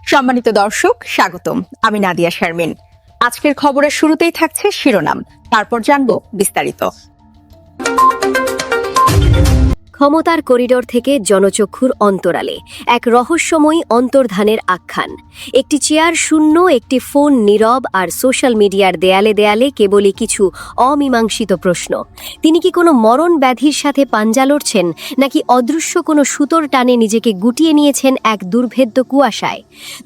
সম্মানিত দর্শক, স্বাগতম। আমি নাদিয়া শারমিন। আজকের খবরের শুরুতেই থাকছে শিরোনাম, তারপর জানবো বিস্তারিত। ক্ষমতার করিডোর থেকে জনচক্ষুর অন্তরালে এক রহস্যময়ী অন্তর্ধানের আখ্যান। একটি চেয়ার শূন্য, একটি ফোন নীরব, আর সোশ্যাল মিডিয়ার দেয়ালে দেয়ালে কেবলই কিছু অমীমাংসিত প্রশ্ন। তিনি কি কোনো মরণ ব্যাধির সাথে পাঞ্জা লড়ছেন, নাকি অদৃশ্য কোনো সুতোর টানে নিজেকে গুটিয়ে নিয়েছেন এক দুর্ভেদ্য কুয়াশায়?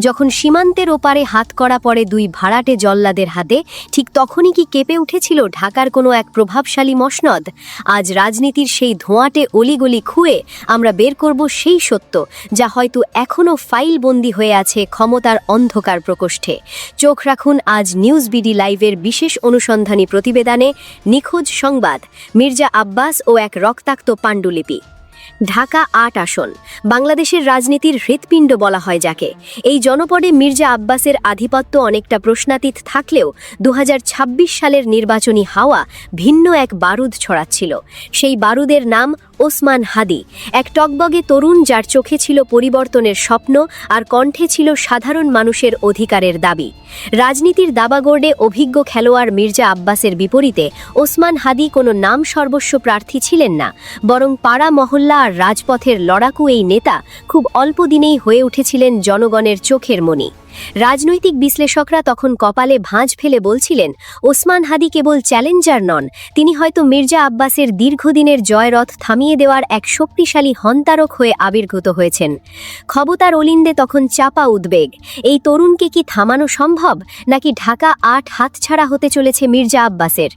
যখন সীমান্তের ওপারে হাতকড়া পড়ে দুই ভাড়াটে জল্লাদের হাতে, ঠিক তখনই কি কেঁপে উঠেছিল ঢাকার কোনো এক প্রভাবশালী মসনদ? আজ রাজনীতির সেই ধোঁয়াটে অলিগলি খুঁয়ে আমরা বের করব সেই সত্য, যা হয়তো এখনও ফাইলবন্দি হয়ে আছে ক্ষমতার অন্ধকার প্রকোষ্ঠে। চোখ রাখুন আজ নিউজ বিডি লাইভের বিশেষ অনুসন্ধানী প্রতিবেদনে নিখোঁজ সংবাদ, মির্জা আব্বাস ও এক রক্তাক্ত পাণ্ডুলিপি। ঢাকা ৮ আসন, বাংলাদেশের রাজনীতির হৃৎপিণ্ড বলা হয় যাকে। এই জনপদে মির্জা আব্বাসের আধিপত্য অনেকটা প্রশ্নাতীত থাকলেও ২০২৬ সালের নির্বাচনী হাওয়া ভিন্ন এক বারুদ ছড়াচ্ছিল। সেই বারুদের নাম ওসমান হাদি, এক টকবগে তরুণ যার চোখে ছিল পরিবর্তনের স্বপ্ন আর কণ্ঠে ছিল সাধারণ মানুষের অধিকারের দাবি। রাজনীতির দাবাগোর্ডে অভিজ্ঞ খেলোয়াড় মির্জা আব্বাসের বিপরীতে ওসমান হাদি কোনো নাম সর্বস্ব প্রার্থী ছিলেন না, বরং পাড়া মহল্লা আর রাজপথের লড়াকু এই নেতা খুব অল্প দিনেই হয়ে উঠেছিলেন জনগণের চোখের মণি। রাজনৈতিক বিশ্লেষকরা তখন কপালে ভাঁজ ফেলে বলছিলেন, ওসমান হাদি কেবল চ্যালেঞ্জার নন, তিনি হয়তো মির্জা আব্বাসের দীর্ঘদিনের জয়রথ থামিয়ে দেওয়ার এক শক্তিশালী হন্তারক হয়ে আবির্ভূত হয়েছেন। ক্ষমতার অলিন্দে তখন চাপা উদ্বেগ, এই তরুণকে কি থামানো সম্ভব, নাকি ঢাকা ৮ হাতছাড়া হতে চলেছে মির্জা আব্বাসের?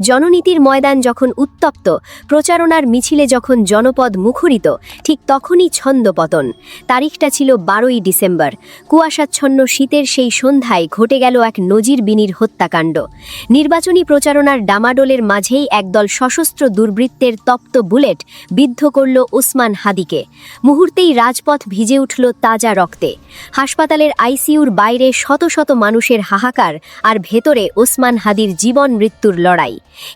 জননীতির ময়দান যখন উত্তপ্ত, প্রচারণার মিছিলে যখন জনপদ মুখরিত, ঠিক তখনই ছন্দপতন। তারিখটা ছিল ১২ই ডিসেম্বর। কুয়াশাচ্ছন্ন শীতের সেই সন্ধ্যায় ঘটে গেল এক নজিরবিহীন হত্যাকাণ্ড। নির্বাচনী প্রচারণার ডামাডোলের মাঝেই একদল সশস্ত্র দুর্বৃত্তের তপ্ত বুলেট বিদ্ধ করল ওসমান হাদিকে। মুহূর্তেই রাজপথ ভিজে উঠল তাজা রক্তে। হাসপাতালের আইসিইউর বাইরে শত শত মানুষের হাহাকার, আর ভেতরে ওসমান হাদির জীবন মৃত্যুর লড়াই।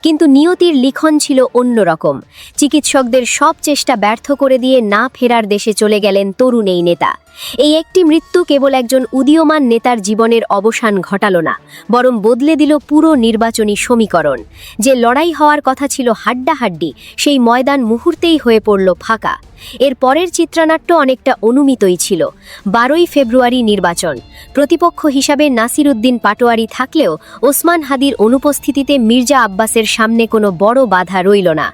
কিন্তু নিয়তির লিখন ছিল অন্যরকম। চিকিৎসকদের সব চেষ্টা ব্যর্থ করে দিয়ে না ফেরার দেশে চলে গেলেন তরুণ এই নেতা। এই একটি মৃত্যু কেবল একজন উদীয়মান নেতার জীবনের অবসান ঘটাল না, বরং বদলে দিল পুরো নির্বাচনী সমীকরণ। যে লড়াই হওয়ার কথা ছিল হাড্ডাহাড্ডি, সেই ময়দান মুহূর্তেই হয়ে পড়ল ফাঁকা। এর পরের চিত্রনাট্য অনেকটা অনুমিতই ছিল। ১২ই ফেব্রুয়ারি নির্বাচন। প্রতিপক্ষ হিসাবে নাসির উদ্দিন পাটোয়ারি থাকলেও ওসমান হাদির অনুপস্থিতিতে মির্জা আব্বাসের সামনে কোনো বড় বাধা রইল না।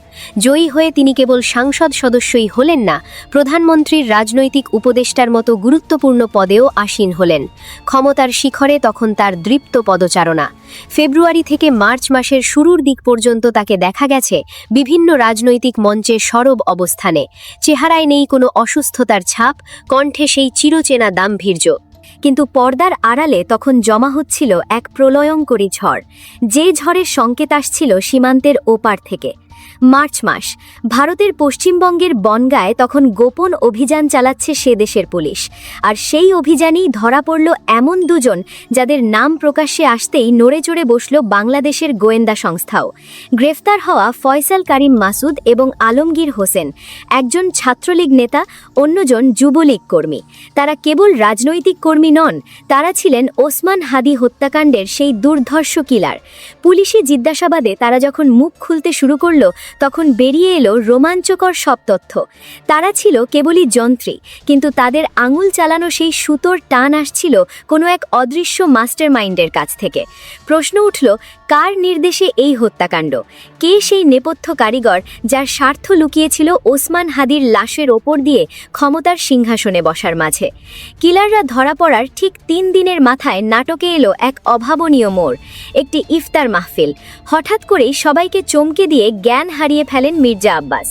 জয়ী হয়ে তিনি কেবল সাংসদ সদস্যই হলেন না, প্রধানমন্ত্রীর রাজনৈতিক উপদেষ্টার মতো গুরুত্বপূর্ণ পদেও আসীন হলেন। ক্ষমতার শিখরে তখন তার দৃপ্ত পদচারণা। ফেব্রুয়ারি থেকে মার্চ মাসের শুরুর দিক পর্যন্ত তাকে দেখা গেছে বিভিন্ন রাজনৈতিক মঞ্চে সরব অবস্থানে। চেহারায় নেই কোনো অসুস্থতার ছাপ, কণ্ঠে সেই চিরচেনা দাম্ভীর্য। কিন্তু পর্দার আড়ালে তখন জমা হচ্ছিল এক প্রলয়ঙ্করী ঝড়, যে ঝড়ের সংকেত আসছিল সীমান্তের ওপার থেকে। মার্চ মাস, ভারতের পশ্চিমবঙ্গের বনগাঁয় তখন গোপন অভিযান চালাচ্ছে সে দেশের পুলিশ। আর সেই অভিযানেই ধরা পড়ল এমন দুজন যাদের নাম প্রকাশ্যে আসতেই নড়ে চড়ে বসল বাংলাদেশের গোয়েন্দা সংস্থাও। গ্রেফতার হওয়া ফয়সাল কারিম মাসুদ এবং আলমগীর হোসেন, একজন ছাত্রলীগ নেতা, অন্যজন যুবলীগ কর্মী। তারা কেবল রাজনৈতিক কর্মী নন, তারা ছিলেন ওসমান হাদি হত্যাকাণ্ডের সেই দুর্ধর্ষ কিলার। পুলিশি জিজ্ঞাসাবাদে তারা যখন মুখ খুলতে শুরু করল, তখন বেরিয়ে এলো রোমাঞ্চকর সব তথ্য। তারা ছিল কেবলই যন্ত্রী, কিন্তু তাদের আঙুল চালানো সেই সুতোর টান আসছিল কোনো এক অদৃশ্য মাস্টারমাইন্ডের কাছ থেকে। প্রশ্ন উঠল, কার নির্দেশে এই হত্যাকাণ্ড? কে সেই নেপথ্য কারিগর যার স্বার্থ লুকিয়েছিল ওসমান হাদির লাশের ওপর দিয়ে ক্ষমতার সিংহাসনে বসার মাঝে? কিলাররা ধরা পড়ার ঠিক ৩ দিনের মাথায় নাটকে এলো এক অভাবনীয় মোড়, একটি ইফতার মাহফিল। হঠাৎ করেই সবাইকে চমকে দিয়ে জ্ঞান হারিয়ে ফেলেন মির্জা আব্বাস।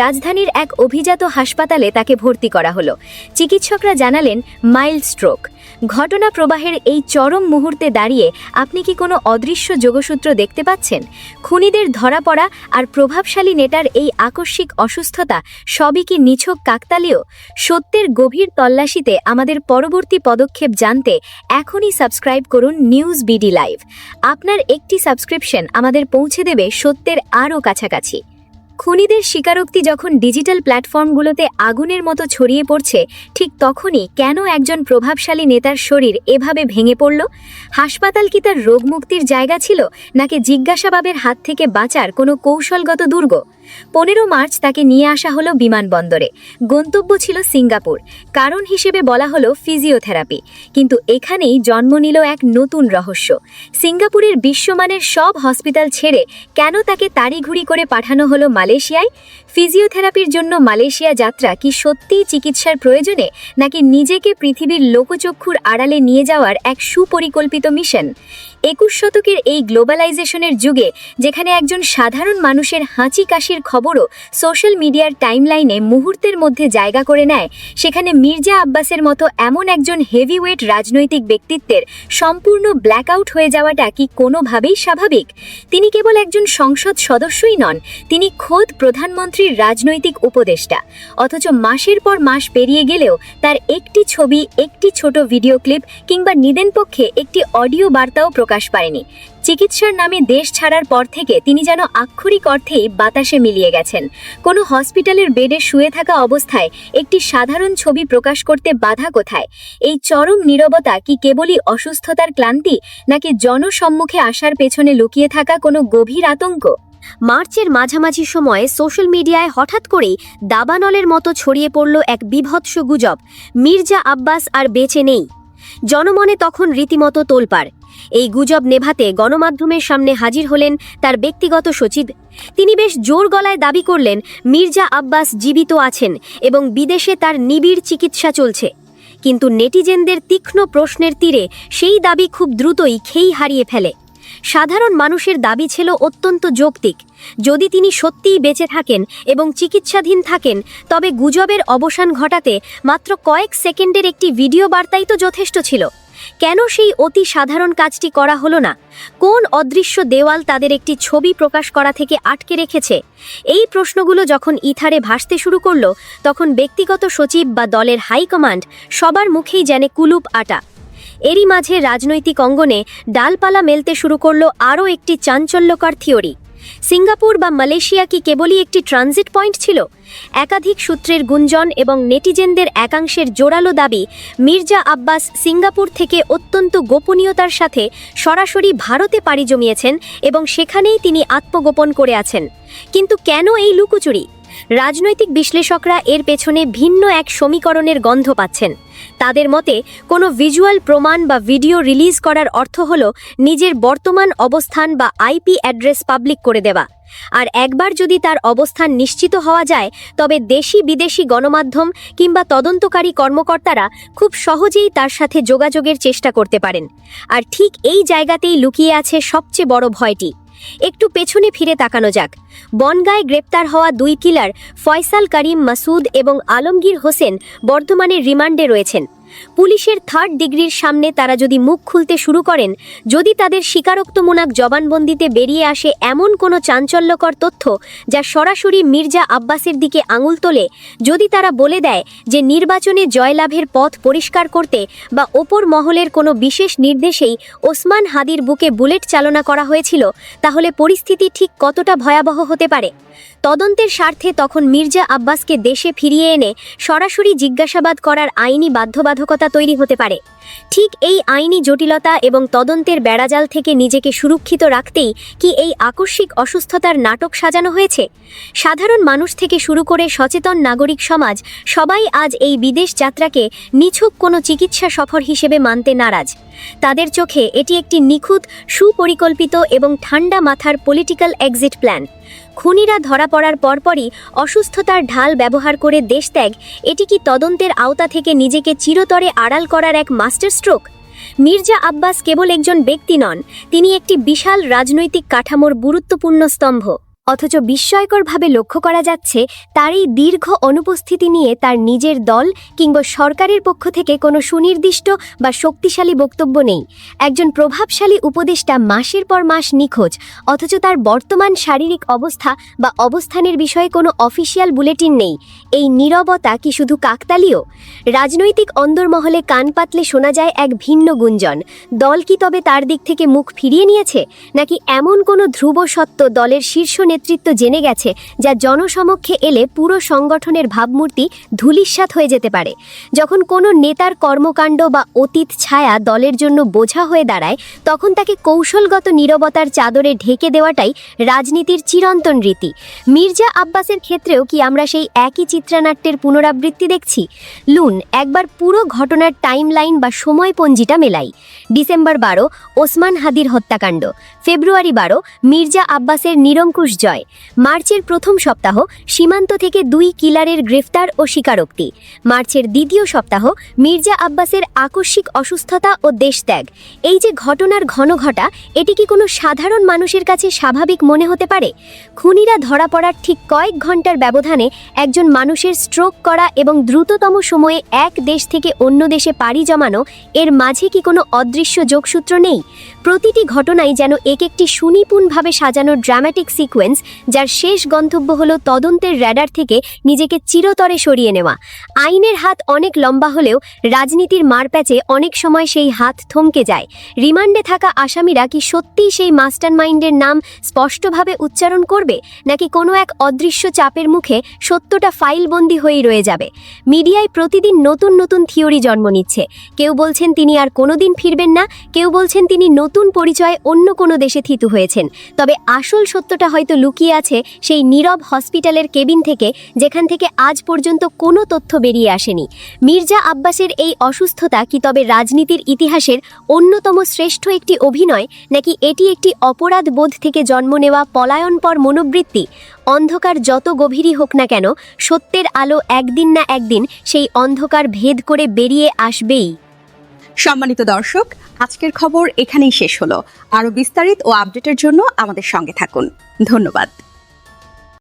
রাজধানীর এক অভিজাত হাসপাতালে তাকে ভর্তি করা হলো। চিকিৎসকরা জানালেন মাইল্ড স্ট্রোক। ঘটনা প্রবাহের এই চরম মুহূর্তে দাঁড়িয়ে আপনি কি কোনো অদৃশ্য যোগসূত্র দেখতে পাচ্ছেন? খুনিদের ধরা পড়া আর প্রভাবশালী নেতার এই আকস্মিক অসুস্থতা সবই কি নিছক কাকতালীয়? সত্যের গভীর তল্লাশিতে আমাদের পরবর্তী পদক্ষেপ জানতে এখনই সাবস্ক্রাইব করুন নিউজ বিডি লাইভ। আপনার একটি সাবস্ক্রিপশন আমাদের পৌঁছে দেবে সত্যের আরও কাছাকাছি। খুনিদের স্বীকারোক্তি যখন ডিজিটাল প্ল্যাটফর্মগুলোতে আগুনের মতো ছড়িয়ে পড়ছে, ঠিক তখনই কেন একজন প্রভাবশালী নেতার শরীর এভাবে ভেঙে পড়ল? হাসপাতাল কি তার রোগমুক্তির জায়গা ছিল, নাকি জিজ্ঞাসাবাদের হাত থেকে বাঁচার কোনো কৌশলগত দুর্গ? 15 মার্চ তাকে নিয়ে আসা হলো বিমানবন্দরে। গন্তব্য ছিল সিঙ্গাপুর। কারণ হিসেবে বলা হলো ফিজিওথেরাপি। কিন্তু এখানেই জন্ম নিল এক নতুন রহস্য। সিঙ্গাপুরের বিশ্বমানের সব হসপিটাল ছেড়ে কেন তাকে তাড়িঘুড়ি করে পাঠানো হলো মালয়েশিয়ায়? ফিজিওথেরাপির জন্য মালয়েশিয়া যাত্রা কি সত্যিই চিকিৎসার প্রয়োজনে, নাকি নিজেকে পৃথিবীর লোকচক্ষুর আড়ালে নিয়ে যাওয়ার এক সুপরিকল্পিত মিশন? 21 শতকের এই গ্লোবালাইজেশনের যুগে, যেখানে একজন সাধারণ মানুষের হাঁচি কাশির খবরও সোশ্যাল মিডিয়ার টাইমলাইনে মুহূর্তের মধ্যে জায়গা করে নেয়, সেখানে মির্জা আব্বাসের মতো এমন একজন হেভিওয়েট রাজনৈতিক ব্যক্তিত্বের সম্পূর্ণ ব্ল্যাকআউট হয়ে যাওয়াটা কি কোনোভাবেই স্বাভাবিক? তিনি কেবল একজন সংসদ সদস্যই নন, তিনি খোদ প্রধানমন্ত্রীর রাজনৈতিক উপদেষ্টা। অথচ মাসের পর মাস পেরিয়ে গেলেও তার একটি ছবি, একটি ছোট ভিডিও ক্লিপ কিংবা নিদেনপক্ষে একটি অডিও বার্তাও প্রকাশ পায়নি। চিকিৎসার নামে দেশ ছাড়ার পর থেকে তিনি যেন আক্ষরিক অর্থেই বাতাসে মিলিয়ে গেছেন। কোনো হসপিটালের বেডে শুয়ে থাকা অবস্থায় একটি সাধারণ ছবি প্রকাশ করতে বাধা কোথায়? এই চরম নীরবতা কি কেবলই অসুস্থতার ক্লান্তি, নাকি জনসম্মুখে আসার পেছনে লুকিয়ে থাকা কোনো গভীর আতঙ্ক? মার্চের মাঝামাঝি সময়ে সোশ্যাল মিডিয়ায় হঠাৎ করেই দাবানলের মতো ছড়িয়ে পড়ল এক বিভৎস গুজব, মির্জা আব্বাস আর বেঁচে নেই। জনমনে তখন রীতিমতো তোলপাড়। এই গুজব নেভাতে গণমাধ্যমের সামনে হাজির হলেন তার ব্যক্তিগত সচিব। তিনি বেশ জোর গলায় দাবি করলেন মির্জা আব্বাস জীবিত আছেন এবং বিদেশে তার নিবিড় চিকিৎসা চলছে। কিন্তু নেটিজেনদের তীক্ষ্ণ প্রশ্নের তীরে সেই দাবি খুব দ্রুতই খেই হারিয়ে ফেলে। সাধারণ মানুষের দাবি ছিল অত্যন্ত যৌক্তিক। যদি তিনি সত্যিই বেঁচে থাকেন এবং চিকিৎসাধীন থাকেন, তবে গুজবের অবসান ঘটাতে মাত্র কয়েক সেকেন্ডের একটি ভিডিও বার্তাই তো যথেষ্ট ছিল। কেন সেই অতি সাধারণ কাজটি করা হলো না? কোন অদৃশ্য দেওয়াল তাদের একটি ছবি প্রকাশ করা থেকে আটকে রেখেছে? এই প্রশ্নগুলো যখন ইথারে ভাসতে শুরু করলো, তখন ব্যক্তিগত সচিব বা দলের হাইকমান্ড সবার মুখেই যেন কুলুপ আটা। এরই মাঝে রাজনৈতিক অঙ্গনে ডালপালা মেলতে শুরু করলো আরও একটি চাঞ্চল্যকর থিওরি। সিঙ্গাপুর বা মালয়েশিয়া কি কেবলই একটি ট্রানজিট পয়েন্ট ছিল? একাধিক সূত্রের গুঞ্জন এবং নেটিজেনদের একাংশের জোরালো দাবি, মির্জা আব্বাস সিঙ্গাপুর থেকে অত্যন্ত গোপনীয়তার সাথে সরাসরি ভারতে পাড়ি জমিয়েছেন এবং সেখানেই তিনি আত্মগোপন করে আছেন। কিন্তু কেন এই লুকোচুরি? রাজনৈতিক বিশ্লেষকরা এর পেছনে ভিন্ন এক সমীকরণের গন্ধ পাচ্ছেন। তাদের মতে, কোনো ভিজুয়াল প্রমাণ বা ভিডিও রিলিজ করার অর্থ হল নিজের বর্তমান অবস্থান বা আইপি অ্যাড্রেস পাবলিক করে দেওয়া। আর একবার যদি তার অবস্থান নিশ্চিত হওয়া যায়, তবে দেশি বিদেশি গণমাধ্যম কিংবা তদন্তকারী কর্মকর্তারা খুব সহজেই তার সাথে যোগাযোগের চেষ্টা করতে পারেন। আর ঠিক এই জায়গাতেই লুকিয়ে আছে সবচেয়ে বড় ভয়টি। একটু পেছনে ফিরে তাকানো যাক। বনগাঁয় গ্রেপ্তার হওয়া 2 কিলার ফয়সাল করিম মাসুদ এবং আলমগীর হোসেন বর্তমানে রিমান্ডে রয়েছেন। পুলিশের 3rd ডিগ্রির সামনে তারা যদি মুখ খুলতে শুরু করেন, যদি তাদের স্বীকারোক্তমূলক জবানবন্দিতে বেরিয়ে আসে এমন কোনো চাঞ্চল্যকর তথ্য যা সরাসরি মির্জা আব্বাসের দিকে আঙুল তোলে, যদি তারা বলে দেয় যে নির্বাচনে জয়লাভের পথ পরিষ্কার করতে বা ওপর মহলের কোনো বিশেষ নির্দেশেই ওসমান হাদির বুকে বুলেট চালনা করা হয়েছিল, তাহলে পরিস্থিতি ঠিক কতটা ভয়াবহ হতে পারে? তদন্তের স্বার্থে তখন মির্জা আব্বাসকে দেশে ফিরিয়ে এনে সরাসরি জিজ্ঞাসাবাদ করার আইনি বাধ্যবাধকতা তৈরি হতে পারে। ঠিক এই আইনি জটিলতা এবং তদন্তের বেড়াজাল থেকে নিজেকে সুরক্ষিত রাখতেই কি এই আকস্মিক অসুস্থতার নাটক সাজানো হয়েছে? সাধারণ মানুষ থেকে শুরু করে সচেতন নাগরিক সমাজ সবাই আজ এই বিদেশ যাত্রাকে নিছক কোনো চিকিৎসা সফর হিসেবে মানতে নারাজ। তাদের চোখে এটি একটি নিখুঁত, সুপরিকল্পিত এবং ঠান্ডা মাথার পলিটিক্যাল এক্সিট প্ল্যান। খুনিরা ধরা পড়ার পরপরই অসুস্থতার ঢাল ব্যবহার করে দেশত্যাগ, এটি কি তদন্তের আওতা থেকে নিজেকে চিরতরে আড়াল করার এক মাস্টার স্ট্রোক? মির্জা আব্বাস কেবল একজন ব্যক্তি নন, তিনি একটি বিশাল রাজনৈতিক কাঠামোর গুরুত্বপূর্ণ স্তম্ভ। অথচ বিস্ময়করভাবে লক্ষ্য করা যাচ্ছে তার এই দীর্ঘ অনুপস্থিতি নিয়ে তার নিজের দল কিংবা সরকারের পক্ষ থেকে কোনো সুনির্দিষ্ট বা শক্তিশালী বক্তব্য নেই। একজন প্রভাবশালী উপদেষ্টা মাসের পর মাস নিখোঁজ, অথচ তার বর্তমান শারীরিক অবস্থা বা অবস্থানের বিষয়ে কোনো অফিসিয়াল বুলেটিন নেই। এই নীরবতা কি শুধু কাকতালীয়? রাজনৈতিক অন্দরমহলে কান পাতলে শোনা যায় এক ভিন্ন গুঞ্জন। দল কি তবে তার দিক থেকে মুখ ফিরিয়ে নিয়েছে, নাকি এমন কোনো ধ্রুব সত্য দলের শীর্ষ নেতৃত্ব জেনে গেছে যা জনসমক্ষে এলে পুরো সংগঠনের ভাবমূর্তি ধূলিসাৎ হয়ে যেতে পারে। যখন কোনো নেতার কর্মকাণ্ড বা অতীত ছায়া দলের জন্য বোঝা হয়ে দাঁড়ায়, তখন তাকে কৌশলগত নীরবতার চাদরে ঢেকে দেওয়াটাই রাজনীতির চিরন্তন রীতি। মির্জা আব্বাসের ক্ষেত্রেও কি আমরা সেই একই চিত্রনাট্যের পুনরাবৃত্তি দেখছি? লুন একবার পুরো ঘটনার টাইমলাইন বা সময়পঞ্জিটা মেলাই। ডিসেম্বর 12 ওসমান হাদির হত্যাকাণ্ড, ফেব্রুয়ারি 12 মির্জা আব্বাসের নিরঙ্কুশ জয়, মার্চের প্রথম সপ্তাহ সীমান্ত থেকে 2 কিলারের গ্রেফতার ও স্বীকারোক্তি, মার্চের দ্বিতীয় সপ্তাহ মির্জা আব্বাসের আকস্মিক অসুস্থতা ও দেশত্যাগ। এই যে ঘটনার ঘনঘটা, এটি কি কোনো সাধারণ মানুষের কাছে স্বাভাবিক মনে হতে পারে? খুনিরা ধরা পড়ার ঠিক কয়েক ঘন্টার ব্যবধানে একজন মানুষের স্ট্রোক করা এবং দ্রুততম সময়ে এক দেশ থেকে অন্য দেশে পাড়ি জমানো, এর মাঝে কি কোনো অদৃশ্য যোগসূত্র নেই? প্রতিটি ঘটনাই যেন এক একটি সুনিপুণভাবে সাজানো ড্রামাটিক সিকোয়েন্স, যার শেষ গন্তব্য হলো তদন্তের র্যাডার থেকে নিজেকে চিরতরে সরিয়ে নেওয়া। আইনের হাত অনেক লম্বা হলেও রাজনীতির মারপ্যাচে অনেক সময় সেই হাত থমকে যায়। রিমান্ডে থাকা আসামিরা কি সত্যিই সেই মাস্টারমাইন্ডের নাম স্পষ্টভাবে উচ্চারণ করবে, নাকি কোনো এক অদৃশ্য চাপের মুখে সত্যটা ফাইলবন্দি হয়েই রয়ে যাবে? মিডিয়ায় প্রতিদিন নতুন নতুন থিওরি জন্ম নিচ্ছে। কেউ বলছেন তিনি আর কোনোদিন ফিরবেন না, কেউ বলছেন তিনি নতুন পরিচয়ে অন্য কোনো দেশে থিতু হয়েছেন। তবে আসল সত্যটা হয়তো লুকিয়ে আছে সেই নীরব হসপিটালের কেবিন থেকে, যেখান থেকে আজ পর্যন্ত কোনো তথ্য বেরিয়ে আসেনি। মির্জা আব্বাসের এই অসুস্থতা কি তবে রাজনীতির ইতিহাসের অন্যতম শ্রেষ্ঠ একটি অভিনয়, নাকি এটি একটি অপরাধ বোধ থেকে জন্ম নেওয়া পলায়নপর মনোবৃত্তি? অন্ধকার যত গভীরই হোক না কেন, সত্যের আলো একদিন না একদিন সেই অন্ধকার ভেদ করে বেরিয়ে আসবেই। সম্মানিত দর্শক, আজকের খবর এখানেই শেষ হলো। আরো বিস্তারিত ও আপডেটের জন্য আমাদের সঙ্গে থাকুন। ধন্যবাদ।